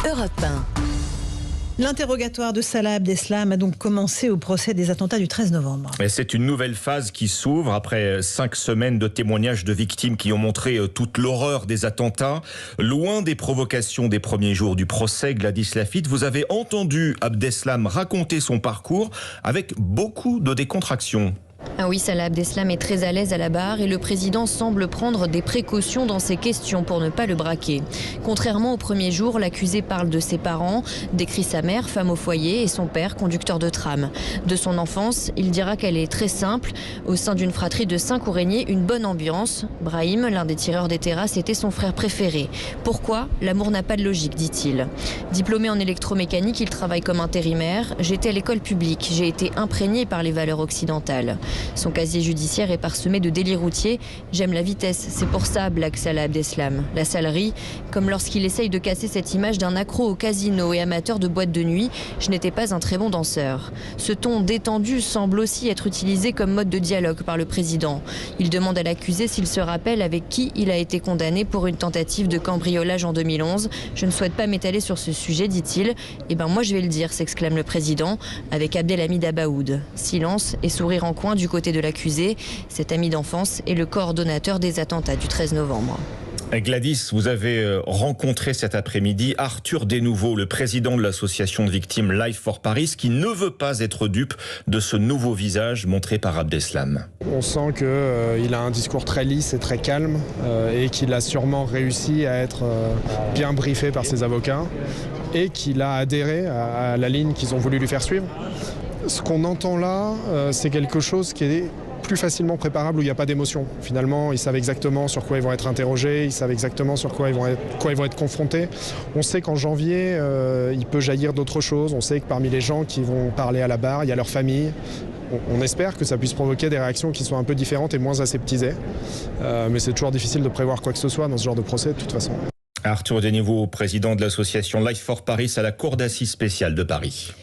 Europe 1. L'interrogatoire de Salah Abdeslam a donc commencé au procès des attentats du 13 novembre. Et c'est une nouvelle phase qui s'ouvre après 5 semaines de témoignages de victimes qui ont montré toute l'horreur des attentats. Loin des provocations des premiers jours du procès, Gladys Lafitte, vous avez entendu Abdeslam raconter son parcours avec beaucoup de décontraction. Ah oui, Salah Abdeslam est très à l'aise à la barre et le président semble prendre des précautions dans ses questions pour ne pas le braquer. Contrairement au premier jour, l'accusé parle de ses parents, décrit sa mère, femme au foyer, et son père, conducteur de tram. De son enfance, il dira qu'elle est très simple. Au sein d'une fratrie de 5 où régnait une bonne ambiance. Brahim, l'un des tireurs des terrasses, était son frère préféré. Pourquoi ? L'amour n'a pas de logique, dit-il. Diplômé en électromécanique, il travaille comme intérimaire. J'étais à l'école publique, j'ai été imprégné par les valeurs occidentales. Son casier judiciaire est parsemé de délits routiers. J'aime la vitesse, c'est pour ça, blague Salah Abdeslam. La salerie, comme lorsqu'il essaye de casser cette image d'un accro au casino et amateur de boîte de nuit. Je n'étais pas un très bon danseur. Ce ton détendu semble aussi être utilisé comme mode de dialogue par le président. Il demande à l'accusé s'il se rappelle avec qui il a été condamné pour une tentative de cambriolage en 2011. Je ne souhaite pas m'étaler sur ce sujet, dit-il. Eh ben moi je vais le dire, s'exclame le président, avec Abdelhamid Abaoud. Silence et sourire en coin du côté de l'accusé. Cet ami d'enfance est le coordonnateur des attentats du 13 novembre. Gladys, vous avez rencontré cet après-midi Arthur Desnouveaux, le président de l'association de victimes Life for Paris, qui ne veut pas être dupe de ce nouveau visage montré par Abdeslam. On sent qu'il a un discours très lisse et très calme et qu'il a sûrement réussi à être bien briefé par ses avocats et qu'il a adhéré à la ligne qu'ils ont voulu lui faire suivre. Ce qu'on entend là, c'est quelque chose qui est plus facilement préparable où il n'y a pas d'émotion. Finalement, ils savent exactement sur quoi ils vont être interrogés, ils savent exactement sur quoi ils vont être confrontés. On sait qu'en janvier, il peut jaillir d'autres choses. On sait que parmi les gens qui vont parler à la barre, il y a leur famille. On espère que ça puisse provoquer des réactions qui soient un peu différentes et moins aseptisées. Mais c'est toujours difficile de prévoir quoi que ce soit dans ce genre de procès, de toute façon. Arthur Desnouveaux, président de l'association Life for Paris à la Cour d'assises spéciale de Paris.